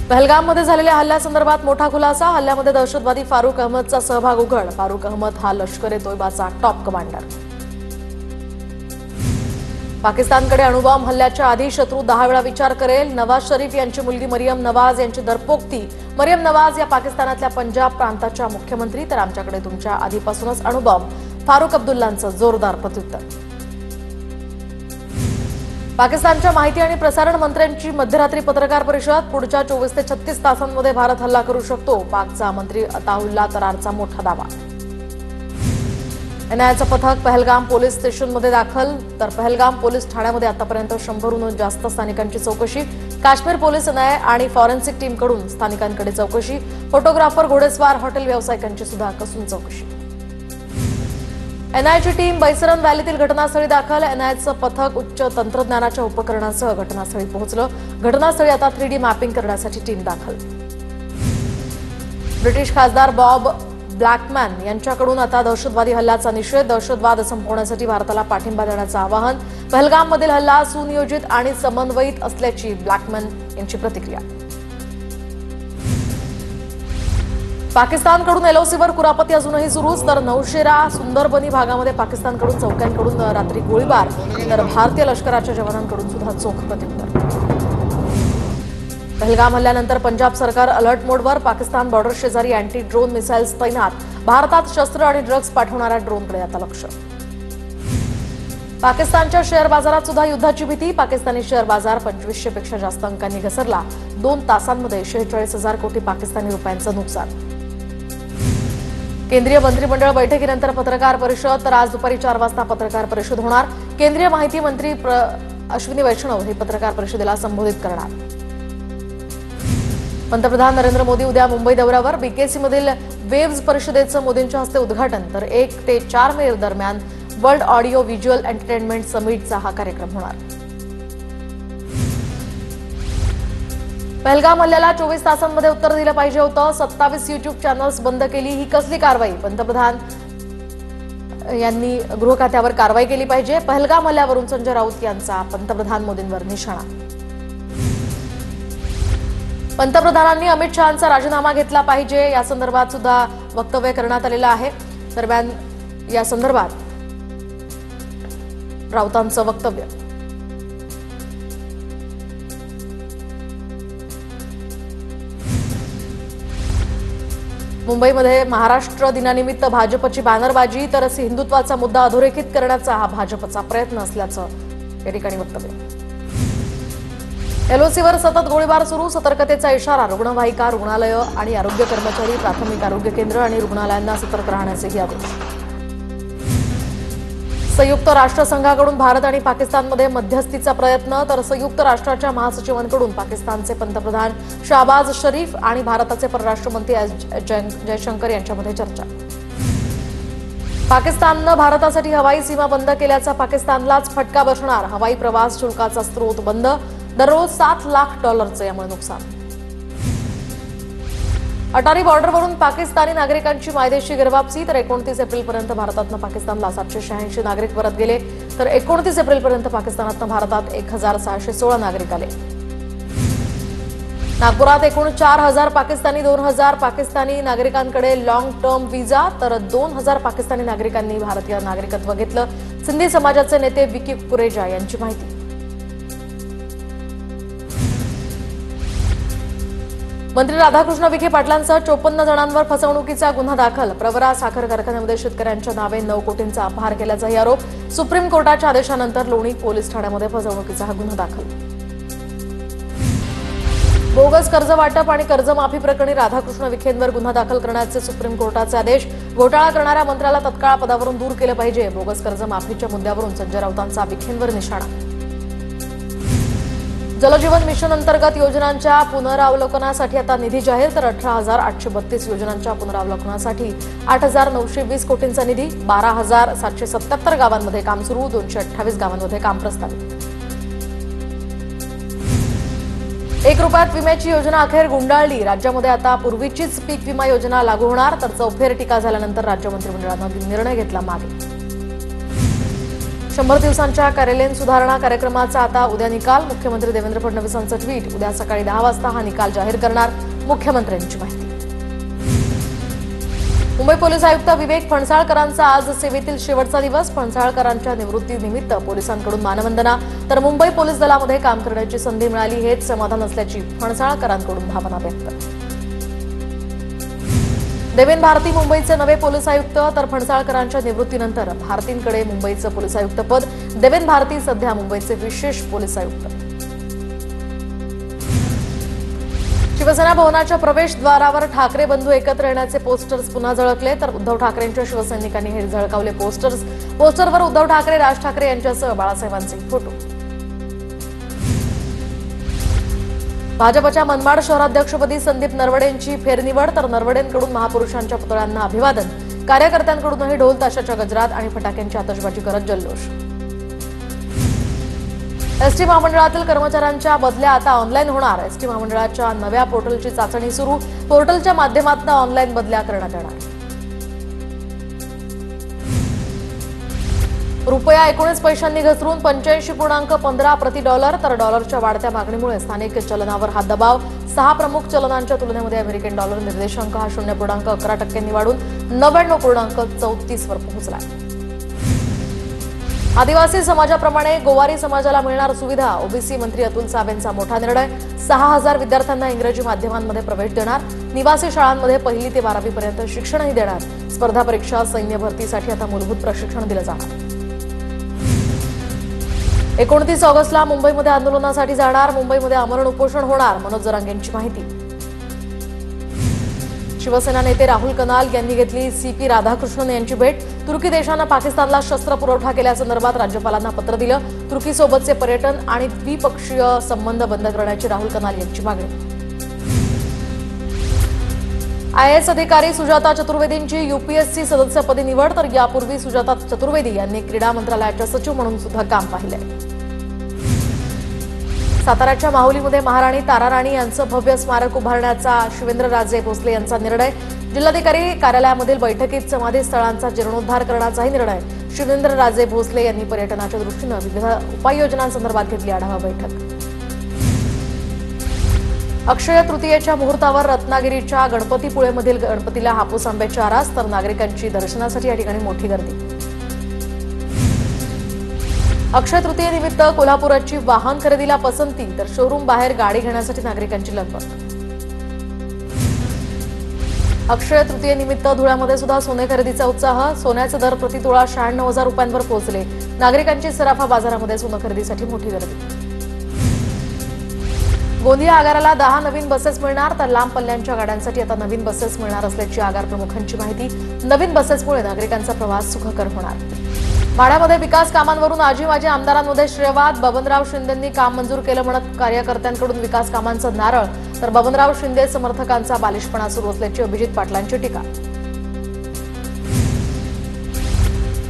पहलगाममध्ये झालेल्या हल्ल्यासंदर्भात मोठा खुलासा। हल्ल्यामध्ये दहशतवादी फारूक अहमदचा सहभाग उघड। फारूक अहमद हा लष्कर-ए-तोयबाचा टॉप कमांडर। पाकिस्तानकडे अणुबॉम्ब हल्ल्याच्या आधी शत्रू 10 वेळा विचार करेल। नवाज शरीफ यांची मुलगी मरियम नवाज यांची दरपोक्ती। मरियम नवाज या पाकिस्तानातल्या पंजाब प्रांताच्या मुख्यमंत्री, तर आमच्याकडे तुमच्या आधीपासूनच अणुबॉम्ब। फारूक अब्दुल्लांचं जोरदार प्रत्युत्तर। पाकिस्तानच्या माहिती आणि प्रसारण मंत्र्यांची मध्यरात्री पत्रकार परिषद। पुढच्या 24 ते 36 तासांमध्ये भारत हल्ला करू शकतो, पाकचा मंत्री अताउल्ला तरारचा मोठा दावा। एनआयएचं पथक पहलगाम पोलीस स्टेशनमध्ये दाखल, तर पहलगाम पोलीस ठाण्यामध्ये आतापर्यंत 100हून जास्त स्थानिकांची चौकशी। काश्मीर पोलीस, एनआयए आणि फॉरेन्सिक टीमकडून स्थानिकांकडे चौकशी। फोटोग्राफर, घोडेस्वार, हॉटेल व्यावसायिकांची सुद्धा कसून चौकशी। एनआयएची टीम बैसरन व्हॅलीतील घटनास्थळी दाखल। एनआयएचं पथक उच्च तंत्रज्ञानाच्या उपकरणांसह घटनास्थळी पोहोचलं। घटनास्थळी आता 3D मॅपिंग करण्यासाठी टीम दाखल। ब्रिटिश खासदार बॉब ब्लॅकमॅन यांच्याकडून आता दहशतवादी हल्ल्याचा निषेध। दहशतवाद संपवण्यासाठी भारताला पाठिंबा देण्याचं आवाहन। पहलगाममधील हल्ला सुनियोजित आणि समन्वयित असल्याची ब्लॅकमॅन यांची प्रतिक्रिया। पाकिस्तानकडून एलओसीवर कुरापती अजूनही सुरूच, तर नौशेरा सुंदरबनी भागामध्ये पाकिस्तानकडून चौक्यांकडून रात्री गोळीबार, तर भारतीय लष्कराच्या जवानांकडून सुद्धा चोख प्रत्युत्तर। पहलगाम हल्ल्यानंतर पंजाब सरकार अलर्ट मोडवर। पाकिस्तान बॉर्डर शेजारी अँटी ड्रोन मिसाइल्स तैनात। भारतात शस्त्र आणि ड्रग्ज पाठवणाऱ्या ड्रोनकडे आता लक्ष। पाकिस्तानच्या शेअर बाजारात सुद्धा युद्धाची भीती। पाकिस्तानी शेअर बाजार 2500 पेक्षा जास्त अंकांनी घसरला। 2 तासांमध्ये 46,000 कोटी पाकिस्तानी रुपयांचं नुकसान। केंद्रीय मंत्रिमंडळ बैठकीनंतर पत्रकार परिषद, तर आज दुपारी 4 वाजता पत्रकार परिषद होणार। केंद्रीय माहिती मंत्री अश्विनी वैष्णव हे पत्रकार परिषदेला संबोधित करणार। पंतप्रधान नरेंद्र मोदी उद्या मुंबई दौऱ्यावर। बीकेसीमधील वेव्ज परिषदेचं मोदींच्या हस्ते उद्घाटन, तर 1 ते 4 मे दरम्यान वर्ल्ड ऑडिओ व्हिज्युअल एंटरटेनमेंट समिटचा हा कार्यक्रम होणार। पहलगाम हल्ल्याला 24 तासांमध्ये उत्तर दिलं पाहिजे होतं। 27 युट्यूब चॅनल्स बंद केली, ही कसली कारवाई? पंतप्रधान यांनी गृह खात्यावर कारवाई केली पाहिजे। पहलगाम हल्ल्यावरून संजय राऊत यांचा पंतप्रधान मोदींवर निशाणा। पंतप्रधानांनी अमित शहांचा राजीनामा घेतला पाहिजे, या संदर्भात सुद्धा वक्तव्य करण्यात आलेलं आहे। दरम्यान या संदर्भात राऊतांचं वक्तव्य। मुंबईमध्ये महाराष्ट्र दिनानिमित्त भाजपची बॅनरबाजी, तर हिंदुत्वाचा मुद्दा अधोरेखित करण्याचा हा भाजपचा प्रयत्न असल्याचं या ठिकाणी वक्तव्य। एलओसीवर सतत गोळीबार सुरू, सतर्कतेचा इशारा। रुग्णवाहिका, रुग्णालयं आणि आरोग्य कर्मचारी, प्राथमिक आरोग्य केंद्र आणि रुग्णालयांना सतर्क राहण्याचेही आदेश। संयुक्त राष्ट्रसंघाकडून भारत आणि पाकिस्तानमध्ये मध्यस्थीचा प्रयत्न, तर संयुक्त राष्ट्राच्या महासचिवांकडून पाकिस्तानचे पंतप्रधान शाहबाज शरीफ आणि भारताचे परराष्ट्र मंत्री जयशंकर यांच्यामध्ये चर्चा। पाकिस्ताननं भारतासाठी हवाई सीमा बंद केल्याचा पाकिस्तानलाच फटका बसणार। हवाई प्रवास शुल्काचा स्रोत बंद, दररोज $7 लाख यामुळे नुकसान। अटारी बॉर्डरवरून पाकिस्तानी नागरिकांची मायदेशी गिरवापसी, तर 29 एप्रिलपर्यंत भारतातनं पाकिस्तानला 786 नागरिक परत गेले, तर 29 एप्रिलपर्यंत पाकिस्तानातनं भारतात 1616 नागरिक आले। नागपुरात एकूण 4000 पाकिस्तानी, 2000 पाकिस्तानी नागरिकांकडे लॉंग टर्म व्हिसा, तर 2000 पाकिस्तानी नागरिकांनी भारतीय नागरिकत्व घेतलं। सिंधी समाजाचे नेते विकी कुरेजा यांची माहिती। मंत्री राधाकृष्ण विखे पाटलांसह 54 जणांवर फसवणुकीचा गुन्हा दाखल। प्रवरा साखर कारखान्यामध्ये शेतकऱ्यांच्या नावे 9 कोटींचा अपहार केल्याचाही आरोप। सुप्रीम कोर्टाच्या आदेशानंतर लोणी पोलीस ठाण्यामध्ये फसवणुकीचा हा गुन्हा दाखल। बोगस कर्ज वाटप आणि कर्जमाफी प्रकरणी राधाकृष्ण विखेंवर गुन्हा दाखल करण्याचे सुप्रीम कोर्टाचे आदेश। घोटाळा करणाऱ्या मंत्र्याला तत्काळ पदावरून दूर केलं पाहिजे। बोगस कर्जमाफीच्या मुद्द्यावरून संजय राऊतांचा विखेंवर निशाणा। जलजीवन मिशन अंतर्गत योजनांच्या पुनरावलोकनासाठी आता निधी जाहीर, तर 18,832 योजनांच्या पुनरावलोकनासाठी 8,920 कोटींचा निधी। 12,777 गावांमध्ये काम सुरू, 228 गावांमध्ये काम प्रस्तावित। 1 रुपयात विम्याची योजना अखेर गुंडाळली। राज्यामध्ये आता पूर्वीचीच पीक विमा योजना लागू होणार, तर चौफेर टीका झाल्यानंतर राज्य मंत्रिमंडळानं निर्णय घेतला मागे। 100 दिवसांच्या कार्यालयीन सुधारणा कार्यक्रमाचा आता उद्या निकाल. मुख्यमंत्री देवेंद्र फडणवीसांचं ट्विट. उद्या सकाळी 10 वाजता हा निकाल जाहीर करणार मुख्यमंत्र्यांची माहिती. मुंबई पोलीस आयुक्त विवेक फणसाळकरांचा आज सेवेतील शेवटचा दिवस. फणसाळकरांच्या निवृत्तीनिमित्त पोलिसांकडून मानवंदना, तर मुंबई पोलीस दलामध्ये काम करण्याची संधी मिळाली हेच समाधान असल्याची फणसाळकरांकडून भावना व्यक्त. देवेन भारती मुंबईचे नवे पोलीस आयुक्त, तर फणसाळकरांच्या निवृत्तीनंतर भारतींकडे मुंबईचं पोलीस आयुक्त पद. देवेन भारती सध्या मुंबईचे विशेष पोलीस आयुक्त. शिवसेना भवनाच्या प्रवेशद्वारावर ठाकरे बंधू एकत्र येण्याचे पोस्टर्स पुन्हा झळकले, तर उद्धव ठाकरेंच्या शिवसैनिकांनी हे झळकावले पोस्टर्स. पोस्टरवर उद्धव ठाकरे, राज ठाकरे यांच्यासह बाळासाहेबांचे फोटो. भाजपच्या मनमाड शहराध्यक्षपदी संदीप नरवडेंची फेरनिवड, तर नरवडेंकडून महापुरुषांच्या पुतळ्यांना अभिवादन. कार्यकर्त्यांकडूनही ढोल ताशाच्या गजरात आणि फटाक्यांची आतषबाजी करत जल्लोष. एसटी महामंडळातील कर्मचाऱ्यांच्या बदल्या आता ऑनलाईन होणार. एसटी महामंडळाच्या नव्या पोर्टलची चाचणी सुरू. पोर्टलच्या माध्यमातून ऑनलाईन बदल्या करण्यात येणार. रुपया 19 पैशांनी घसरून 85.15 प्रति डॉलर, तर डॉलरच्या वाढत्या मागणीमुळे स्थानिक चलनावर हा दबाव. 6 प्रमुख चलनांच्या तुलनेमध्ये अमेरिकन डॉलर निर्देशांक हा 0.11% वाढून 99.34 वर पोहोचला. आदिवासी समाजाप्रमाणे गोवारी समाजाला मिळणार सुविधा. ओबीसी मंत्री अतुल सावेंचा मोठा निर्णय. 6000 विद्यार्थ्यांना इंग्रजी माध्यमांमध्ये प्रवेश देणार. निवासी शाळांमध्ये 1ली ते 12वी पर्यंत शिक्षणही देणार. स्पर्धा परीक्षा, सैन्य भरतीसाठी आता मूलभूत प्रशिक्षण दिलं जाणार. 29 ऑगस्टला मुंबईमध्ये आंदोलनासाठी जाणार. मुंबईमध्ये आमरण उपोषण होणार. मनोज जरांगेंची माहिती. शिवसेना नेते राहुल कनाल यांनी घेतली सीपी राधाकृष्णन यांची भेट. तुर्की देशानं पाकिस्तानला शस्त्र पुरवठा केल्यासंदर्भात राज्यपालांना पत्र दिलं. तुर्कीसोबतचे पर्यटन आणि द्विपक्षीय संबंध बंद करण्याची राहुल कनाल यांची मागणी. आयएएस अधिकारी सुजाता चतुर्वेदींची यूपीएससी सदस्यपदी निवड, तर यापूर्वी सुजाता चतुर्वेदी यांनी क्रीडा मंत्रालयाच्या सचिव म्हणून सुद्धा काम पाहिलंय. साताऱ्याच्या माहुलीमध्ये महाराणी ताराराणी यांचं भव्य स्मारक उभारण्याचा शिवेंद्रराजे भोसले यांचा निर्णय. जिल्हाधिकारी कार्यालयामधील बैठकीत समाधी स्थळांचा जीर्णोद्धार करण्याचाही निर्णय. शिवेंद्रराजे भोसले यांनी पर्यटनाच्या दृष्टीनं विविध उपाययोजनांसंदर्भात घेतली आढावा बैठक. अक्षय तृतीयेच्या मुहूर्तावर रत्नागिरीच्या गणपतीपुळेमधील गणपतीला हापूस आंब्याची आरास, तर नागरिकांची दर्शनासाठी या ठिकाणी मोठी गर्दी. अक्षय तृतीयेनिमित्त कोल्हापुराची वाहन खरेदीला पसंती, तर शोरूम बाहेर गाडी घेण्यासाठी नागरिकांची लगबग. अक्षय तृतीयेनिमित्त धुळ्यामध्ये सुद्धा सोने खरेदीचा उत्साह. सोन्याचे दर प्रतितोळा 96,000 रुपयांवर पोहोचले. नागरिकांची सराफा बाजारामध्ये सोनं खरेदीसाठी मोठी गर्दी. गोंदिया आगाराला 10 नवीन बसेस मिळणार, तर लांब पल्ल्यांच्या गाड्यांसाठी आता नवीन बसेस मिळणार असल्याची आगार प्रमुखांची माहिती. नवीन बसेसमुळे नागरिकांचा प्रवास सुखकर होणार. माढ्यामध्ये विकास कामांवरून आजी माजी आमदारांमध्ये श्रेयवाद. बबनराव शिंदेंनी काम मंजूर केलं म्हणत कार्यकर्त्यांकडून विकास कामांचं नारळ, तर बबनराव शिंदे समर्थकांचा बालिशपणा सुरू असल्याची अभिजित पाटलांची टीका.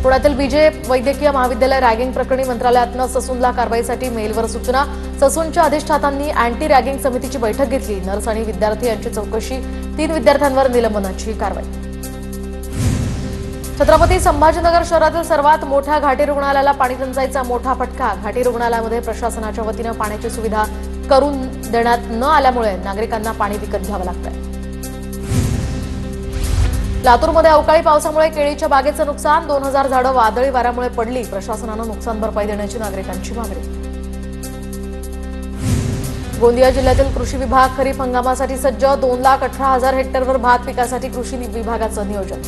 पुण्यातील बीजे वैद्यकीय महाविद्यालय रॅगिंग प्रकरणी मंत्रालयातनं ससूनला कारवाईसाठी मेलवर सूचना. ससूनच्या अधिष्ठातांनी अँटी रॅगिंग समितीची बैठक घेतली. नर्स आणि विद्यार्थी यांची चौकशी. 3 विद्यार्थ्यांवर निलंबनाची कारवाई. छत्रपती संभाजीनगर शहरातील सर्वात मोठ्या घाटी रुग्णालयाला पाणी टंचाईचा मोठा फटका. घाटी रुग्णालयामध्ये प्रशासनाच्या वतीनं पाण्याची सुविधा करून देण्यात न आल्यामुळे नागरिकांना पाणी विकत घ्यावं लागतंय. लातूरमध्ये अवकाळी पावसामुळे केळीच्या बागेचं नुकसान. 2000 झाडं वादळी वाऱ्यामुळे पडली. प्रशासनानं नुकसान भरपाई देण्याची नागरिकांची मागणी. गोंदिया जिल्ह्यातील कृषी विभाग खरीप हंगामासाठी सज्ज. 2,18,000 हेक्टरवर भात पिकासाठी कृषी विभागाचं नियोजन.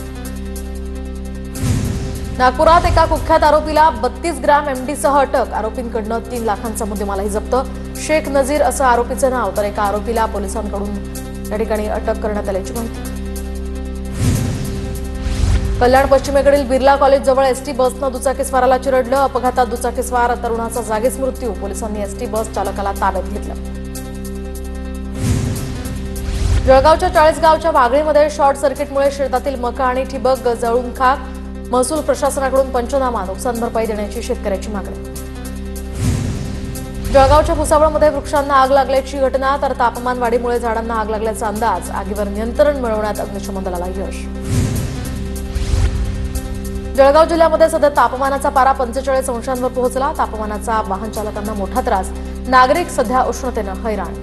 नागपुरात एका कुख्यात आरोपीला 32 ग्रॅम एमडीसह अटक. आरोपींकडनं 3 लाखांचा मुद्देमालही जप्त. शेख नजीर असं आरोपीचं नाव, तर एका आरोपीला पोलिसांकडून या ठिकाणी अटक करण्यात आल्याची माहिती. कल्याण पश्चिमेकडील बिर्ला कॉलेज जवळ एसटी बसनं दुचाकीस्वाराला चिरडलं. अपघातात दुचाकीस्वार तरुणाचा जागीच मृत्यू. पोलिसांनी एसटी बस चालकाला ताब्यात घेतलं. जळगावच्या चाळीसगावच्या वाघळीमध्ये शॉर्ट सर्किटमुळे शेतातील मका आणि ठिबक जळून खाक. महसूल प्रशासनाकडून पंचनामा. नुकसान भरपाई देण्याची शेतकऱ्याची मागणी. जळगावच्या भुसावळमध्ये वृक्षांना आग लागल्याची घटना, तर तापमान वाढीमुळे झाडांना आग लागल्याचा अंदाज. आगीवर नियंत्रण मिळवण्यात अग्निशमन दलाला यश. जळगाव जिल्ह्यामध्ये सध्या तापमानाचा पारा 45 अंशांवर पोहोचला। तापमानाचा वाहन चालकांना मोठा त्रास, नागरिक सध्या उष्णतेनं हैराण।